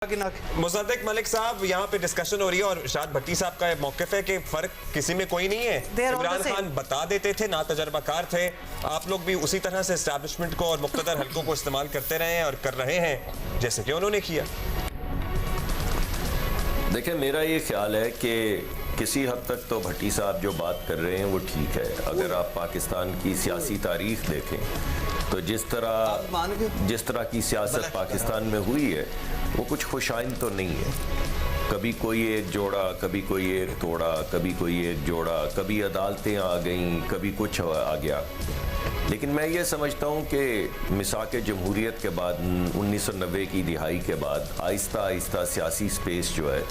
मुसद्दिक मलिक साहब, यहाँ पे डिस्कशन हो रही है और शाद भट्टी साहब का मौक़िफ़ है कि फर्क किसी में कोई नहीं है। इमरान खान बता देते थे, ना तजर्बाकार थे, आप लोग भी उसी तरह से एस्टैब्लिशमेंट को और मुक़्तदर हल्कों को इस्तेमाल करते रहे हैं और कर रहे हैं जैसे कि उन्होंने किया। देखिए, मेरा ये ख्याल है कि किसी हद तक तो भट्टी साहब जो बात कर रहे हैं वो ठीक है। अगर आप पाकिस्तान की सियासी तारीख देखें तो जिस तरह की सियासत पाकिस्तान में हुई है वो कुछ खुशाइन तो नहीं है। कभी कोई एक जोड़ा, कभी कोई एक तोड़ा, कभी कोई एक जोड़ा, कभी अदालतें आ गईं, कभी कुछ आ गया। लेकिन मैं ये समझता हूँ कि मिसाक जमहूरियत के बाद 1990 की दिहाई के बाद आहिस्ता आहिस्ता सियासी स्पेस जो है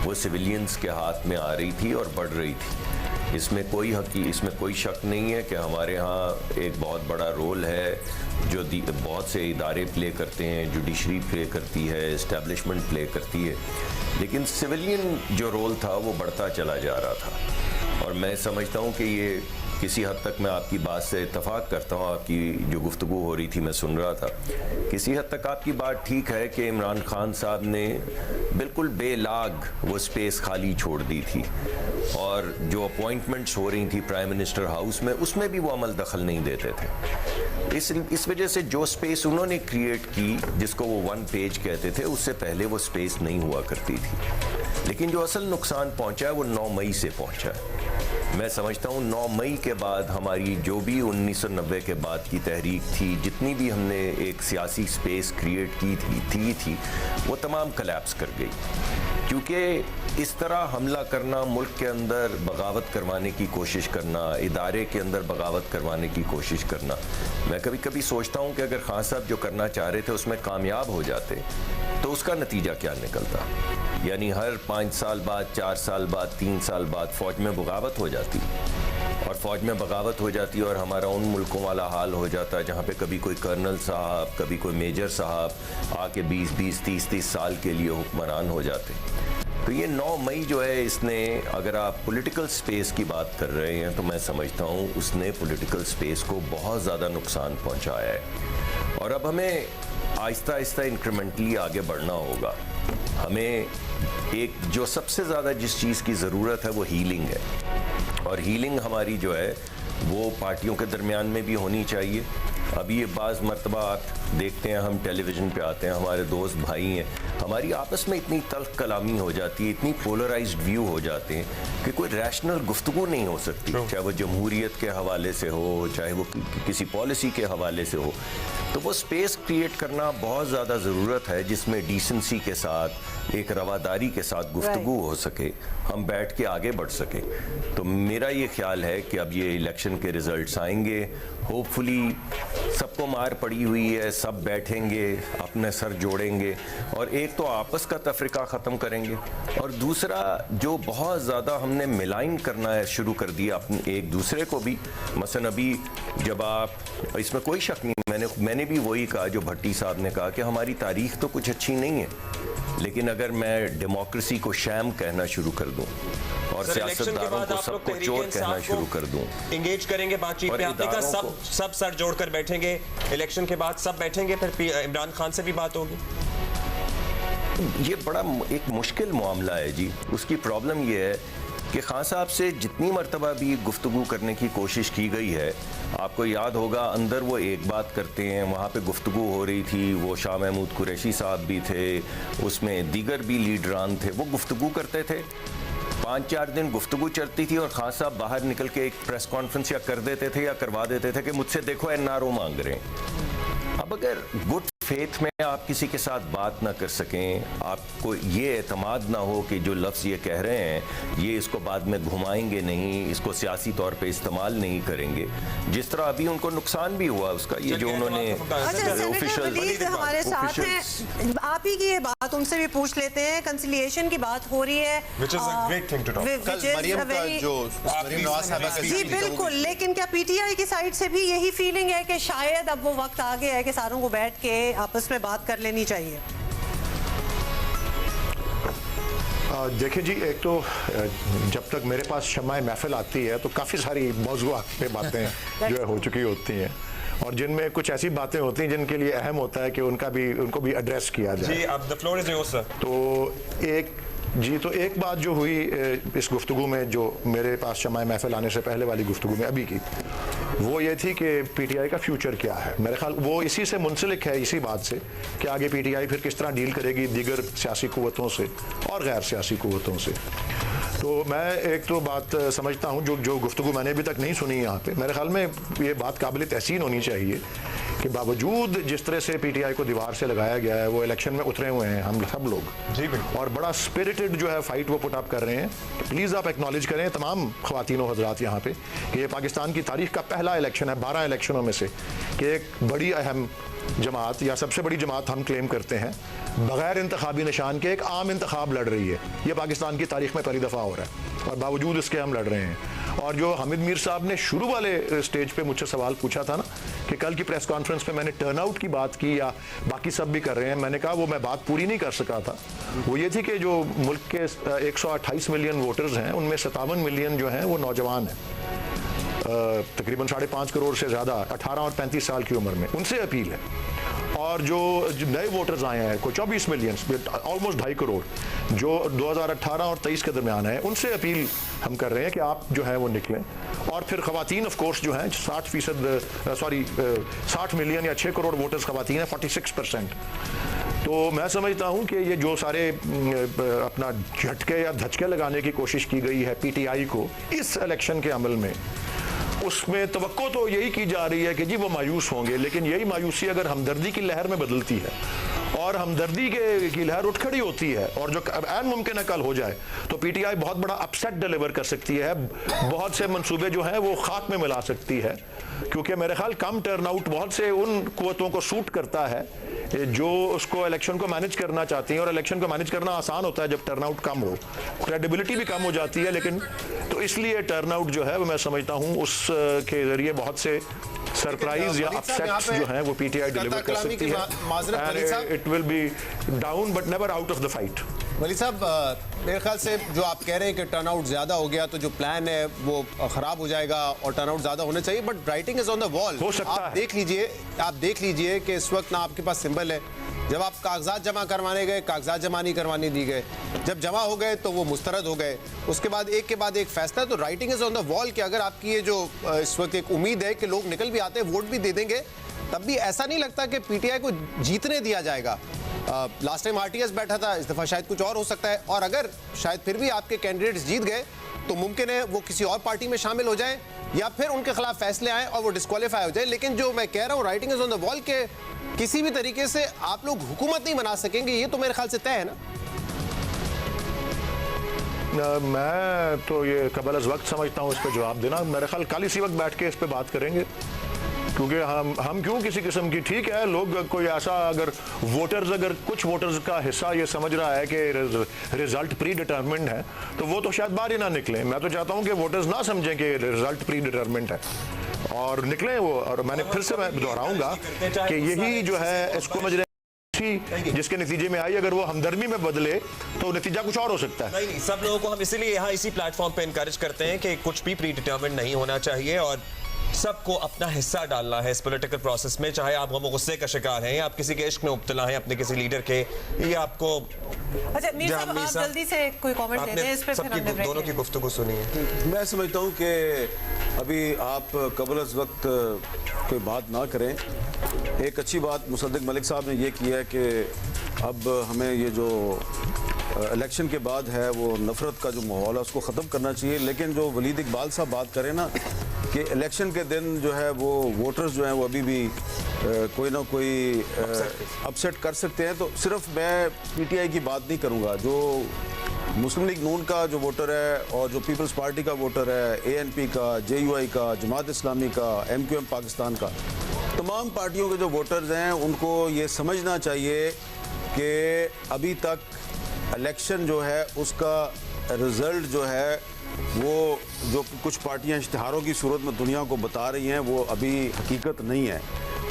वो सिविलियंस के हाथ में आ रही थी और बढ़ रही थी। इसमें कोई शक नहीं है कि हमारे यहाँ एक बहुत बड़ा रोल है जो बहुत से इदारे प्ले करते हैं, जुडिशरी प्ले करती है, इस्टेब्लिशमेंट प्ले करती है, लेकिन सिविलियन जो रोल था वो बढ़ता चला जा रहा था। और मैं समझता हूँ कि ये किसी हद तक, मैं आपकी बात से इत्तफाक करता हूँ, आपकी जो गुफ्तगू हो रही थी मैं सुन रहा था, किसी हद तक आपकी बात ठीक है कि इमरान खान साहब ने बिल्कुल बेलाग वो स्पेस खाली छोड़ दी थी और जो अपॉइंटमेंट्स हो रही थी प्राइम मिनिस्टर हाउस में उसमें भी वो अमल दखल नहीं देते थे। इस वजह से जो स्पेस उन्होंने क्रिएट की, जिसको वो वन पेज कहते थे, उससे पहले वो स्पेस नहीं हुआ करती थी। लेकिन जो असल नुकसान पहुंचा है वो 9 मई से पहुंचा है। मैं समझता हूँ 9 मई के बाद हमारी जो भी 1990 के बाद की तहरीक थी, जितनी भी हमने एक सियासी स्पेस क्रिएट की थी वो तमाम कोलैप्स कर गई। क्योंकि इस तरह हमला करना, मुल्क के अंदर बगावत करवाने की कोशिश करना, इदारे के अंदर बगावत करवाने की कोशिश करना, मैं कभी कभी सोचता हूँ कि अगर खान साहब जो करना चाह रहे थे उसमें कामयाब हो जाते तो उसका नतीजा क्या निकलता। यानी हर 5 साल बाद, 4 साल बाद, 3 साल बाद फ़ौज में बगावत हो जाती और फ़ौज में बगावत हो जाती और हमारा उन मुल्कों वाला हाल हो जाता जहाँ पे कभी कोई कर्नल साहब, कभी कोई मेजर साहब आके 20-20, 30-30 साल के लिए हुक्मरान हो जाते। तो ये 9 मई जो है, इसने, अगर आप पॉलिटिकल स्पेस की बात कर रहे हैं तो मैं समझता हूँ उसने पॉलिटिकल स्पेस को बहुत ज़्यादा नुकसान पहुँचाया है। और अब हमें आहिस्ता आहिस्ता इंक्रीमेंटली आगे बढ़ना होगा। हमें एक जो सबसे ज़्यादा जिस चीज़ की ज़रूरत है वो हीलिंग है, और हीलिंग हमारी जो है वो पार्टियों के दरमियान में भी होनी चाहिए। अभी ये बाज़ मरतबा आप देखते हैं, हम टेलीविज़न पे आते हैं, हमारे दोस्त भाई हैं, हमारी आपस में इतनी तल्ख कलामी हो जाती है, इतनी पोलराइज्ड व्यू हो जाते हैं कि कोई रैशनल गुफ्तगू नहीं हो सकती, चाहे वो जमहूरियत के हवाले से हो, चाहे वो किसी पॉलिसी के हवाले से हो। तो वो स्पेस क्रिएट करना बहुत ज़्यादा ज़रूरत है जिसमें डिसेंसी के साथ, एक रवादारी के साथ गुफ्तगू हो सके, हम बैठ के आगे बढ़ सके। तो मेरा ये ख्याल है कि अब ये इलेक्शन के रिज़ल्ट्स आएंगे, होपफुली सबको मार पड़ी हुई है, सब बैठेंगे, अपने सर जोड़ेंगे और एक तो आपस का तफरीका ख़त्म करेंगे, और दूसरा जो बहुत ज़्यादा हमने मिलाइन करना है शुरू कर दिया अपने एक दूसरे को भी। मसलन अभी जब आप, इसमें कोई शक नहीं, मैंने भी वही कहा जो भट्टी साहब ने कहा कि हमारी तारीख तो कुछ अच्छी नहीं है, लेकिन अगर मैं डेमोक्रेसी को शैम कहना शुरू कर दूं और सियासतदानों को सबको चोर कहना शुरू कर दूं, इंगेज करेंगे बातचीत में, आपने कहा सब सर जोड़कर बैठेंगे, इलेक्शन के बाद सब बैठेंगे, फिर इमरान खान से भी बात होगी। ये बड़ा एक मुश्किल मामला है जी। उसकी प्रॉब्लम ये है कि खान साहब से जितनी मरतबा भी गुफ्तगू करने की कोशिश की गई है, आपको याद होगा अंदर वो एक बात करते हैं, वहाँ पे गुफ्तगू हो रही थी, वो शाह महमूद कुरैशी साहब भी थे, उसमें दीगर भी लीडरान थे, वो गुफ्तगू करते थे, 5-4 दिन गुफ्तगू चलती थी और खान साहब बाहर निकल के एक प्रेस कॉन्फ्रेंस या कर देते थे या करवा देते थे कि मुझसे देखो एनआरओ मांग रहे हैं। अब अगर गुड फेथ में आप किसी के साथ बात ना कर सकें, आपको ये एतमाद ना हो कि जो लफ्ज़ ये कह रहे हैं ये इसको बाद में घुमाएंगे नहीं, इसको सियासी तौर पे इस्तेमाल नहीं करेंगे, जिस तरह अभी उनको नुकसान भी हुआ उसका, ये जो उन्होंने ऑफिशियल हमारे साथ हैं, आप ही की ये बात उनसे भी पूछ लेते हैं। कंसिलिएशन की बात हो रही है, जी बिल्कुल, लेकिन क्या पीटीआई की साइड से भी यही फीलिंग है कि शायद अब वो वक्त आ गया है कि सारों को बैठ के आपस में बात कर लेनी चाहिए? देखिए जी, एक तो जब तक मेरे पास शमाए महफिल आती है तो काफ़ी सारी मौज़ूआत पे बातें जो है हो चुकी होती हैं, और जिनमें कुछ ऐसी बातें होती हैं जिनके लिए अहम होता है कि उनको भी एड्रेस किया जाए। जी, अब the floor is yours sir. तो एक बात जो हुई इस गुफ्तगू में, जो मेरे पास शमाए महफिल आने से पहले वाली गुफ्तगू में अभी की, वो ये थी कि पीटीआई का फ्यूचर क्या है। मेरे ख्याल वो इसी से मुंसलिक है, इसी बात से कि आगे पीटीआई फिर किस तरह डील करेगी दीगर सियासी कुव्वतों से और गैर सियासी कुव्वतों से। तो मैं एक तो बात समझता हूँ जो गुफ्तगू मैंने अभी तक नहीं सुनी यहाँ पे, मेरे ख्याल में ये बात काबिल तहसीन होनी चाहिए कि बावजूद जिस तरह से पीटीआई को दीवार से लगाया गया है, वो इलेक्शन में उतरे हुए हैं हम सब लोग जी बिल्कुल, और बड़ा स्पिरिटेड जो है फाइट वो पुट अप कर रहे हैं। प्लीज़ आप एक्नॉलेज करें तमाम ख़वातीन हज़रात यहाँ पे कि ये पाकिस्तान की तारीख का पहला इलेक्शन है 12 इलेक्शनों में से कि एक बड़ी अहम जमात या सबसे बड़ी जमात हम क्लेम करते हैं बगैर इंतखाबी निशान के एक आम इंतखाब लड़ रही है। ये पाकिस्तान की तारीख में पहली दफ़ा हो रहा है और बावजूद इसके हम लड़ रहे हैं। और जो हामिद मीर साहब ने शुरू वाले स्टेज पे मुझसे सवाल पूछा था ना कि कल की प्रेस कॉन्फ्रेंस में मैंने टर्नआउट की बात की या बाकी सब भी कर रहे हैं, मैंने कहा वो मैं बात पूरी नहीं कर सका था। वो ये थी कि जो मुल्क के 128 मिलियन वोटर्स हैं उनमें 57 मिलियन जो हैं वो नौजवान हैं, तकरीबन 5.5 करोड़ से ज़्यादा 18 और 35 साल की उम्र में, उनसे अपील है। और जो नए वोटर्स आए हैं कोई 24 मिलियन, ऑलमोस्ट 2.5 करोड़, जो 2018 और 23 के दरमियान है, उनसे अपील हम कर रहे हैं कि आप जो है वो निकलें। और फिर ख़वातीन ऑफ कोर्स जो हैं 60 मिलियन या 6 करोड़ वोटर्स ख़वातीन हैं, 46%। तो मैं समझता हूं कि ये जो सारे अपना झटके या धचके लगाने की कोशिश की गई है पीटीआई को इस इलेक्शन के अमल में, उसमें तवक्को तो यही की जा रही है कि जी वो मायूस होंगे, लेकिन यही मायूसी अगर हमदर्दी की लहर में बदलती है और हमदर्दी की लहर उठ खड़ी होती है और जो ऐन मुमकिन कल हो जाए तो पीटीआई बहुत बड़ा अपसेट डिलीवर कर सकती है, बहुत से मंसूबे जो हैं वो खाक में मिला सकती है। क्योंकि मेरे ख्याल कम टर्नआउट बहुत से उन कुव्वतों को सूट करता है जो उसको इलेक्शन को मैनेज करना चाहती हैं, और इलेक्शन को मैनेज करना आसान होता है जब टर्नआउट कम हो, क्रेडिबिलिटी भी कम हो जाती है। लेकिन तो इसलिए टर्नआउट जो है वो मैं समझता हूँ उसके जरिए बहुत से सरप्राइज या अपसेट्स जो हैं वो पीटीआई डिलीवर कर सकती है। It will be down but never out of the fight. Wali sahab, मेरे ख्याल से जो आप कह रहे हैं कि टर्नआउट ज़्यादा हो गया तो जो प्लान है वो ख़राब हो जाएगा और टर्नआउट ज़्यादा होना चाहिए, but writing is on the wall. हो सकता है। आप देख लीजिए कि इस वक्त ना आपके पास सिंबल है, जब आप कागजात जमा करवाने गए कागजात जमा नहीं करवाने दी गए, जब जमा हो गए तो वो मुस्तरद हो गए, उसके बाद एक फैसला। तो writing is on the wall कि अगर आपकी ये जो इस वक्त एक उम्मीद है कि लोग निकल भी आते हैं वोट भी दे देंगे, तब भी ऐसा नहीं लगता कि पीटीआई को जीतने दिया जाएगा। लास्ट टाइम आरटीएस बैठा था, इस दफ़ा शायद कुछ और हो सकता है, और अगर शायद फिर भी आपके कैंडिडेट्स जीत गए तो मुमकिन है वो किसी और पार्टी में शामिल हो जाए या फिर उनके खिलाफ फैसले आए और वो डिस्क्वालीफाई हो जाए। लेकिन जो मैं कह रहा हूँ writing is on the wall के किसी भी तरीके से आप लोग हुकूमत नहीं बना सकेंगे, ये तो मेरे ख्याल से तय है ना। मैं तो ये कबल अज़ वक्त समझता हूँ इस पर जवाब देना। मेरे ख्याल कल इसी वक्त बैठ के इस पर बात करेंगे, क्योंकि हम क्यों किसी किस्म की, ठीक है लोग कोई ऐसा अगर कुछ वोटर्स का हिस्सा ये समझ रहा है कि रिजल्ट प्री डिटरमिन्ड है तो वो तो शायद बाहर ही ना निकले। मैं तो चाहता हूं कि वोटर्स ना समझें कि रिजल्ट प्री डिटरमिन्ड है और निकलें वो। और मैंने फिर से मैं दोहराऊंगा कि यही जो है इसको समझ रहे जिसके नतीजे में आई, अगर वो हमदर्दी में बदले तो नतीजा कुछ और हो सकता है। नहीं, सब लोगों को हम इसीलिए यहाँ इसी प्लेटफॉर्म पे इनकरेज करते हैं कि कुछ भी प्री डिटरमिन्ड नहीं होना चाहिए और सबको अपना हिस्सा डालना है इस पॉलिटिकल प्रोसेस में, चाहे आप गम गुस्से का शिकार हैं या आप किसी के इश्क में मुब्तला हैं अपने किसी लीडर के। ये आपको अच्छा मीर साहब आप जल्दी से कोई कमेंट दे दें इस पे, फिर हमने दोनों की गुफ्तगू सुनी है। मैं समझता हूँ कि अभी आप कबल अज़ वक्त कोई बात ना करें। एक अच्छी बात मुसद्दिक मलिक साहब ने ये की है कि अब हमें ये जो इलेक्शन के बाद है वो नफरत का जो माहौल है उसको ख़त्म करना चाहिए। लेकिन जो वलीद इकबाल साहब बात करें ना कि इलेक्शन के दिन जो है वो वोटर्स जो हैं वो अभी भी कोई ना कोई अपसेट कर सकते हैं, तो सिर्फ मैं पीटीआई की बात नहीं करूँगा। जो मुस्लिम लीग नून का जो वोटर है और जो पीपल्स पार्टी का वोटर है, एएनपी का, जेयूआई का, जमात इस्लामी का, एमक्यूएम पाकिस्तान का, तमाम पार्टियों के जो वोटर्स हैं उनको ये समझना चाहिए कि अभी तक इलेक्शन जो है उसका रिज़ल्ट जो है वो जो कुछ पार्टियां इश्तिहारों की सूरत में दुनिया को बता रही हैं वो अभी हकीकत नहीं है।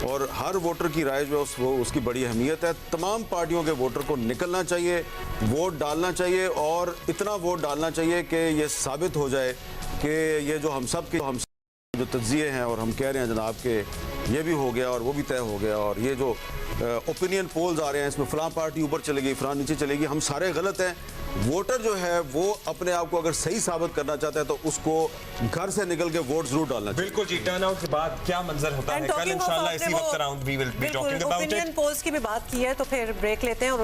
और हर वोटर की राय जो है उसकी बड़ी अहमियत है। तमाम पार्टियों के वोटर को निकलना चाहिए, वोट डालना चाहिए और इतना वोट डालना चाहिए कि ये साबित हो जाए कि ये जो हम जो तज्जिए हैं और हम कह रहे हैं जनाब के ये भी हो गया और वो भी तय हो गया। और ये जो ओपिनियन पोल्स आ रहे हैं, इसमें फलां पार्टी ऊपर चलेगी, फलां नीचे चलेगी, हम सारे गलत हैं। वोटर जो है वो अपने आप को अगर सही साबित करना चाहता है तो उसको घर से निकल के वोट जरूर डालना चाहिए। बिल्कुल जी, टर्नआउट के बाद क्या मंजर होता है कल इंशाल्लाह इसी वक्त around we will be talking about it. Opinion polls की भी बात की है, तो फिर ब्रेक लेते हैं और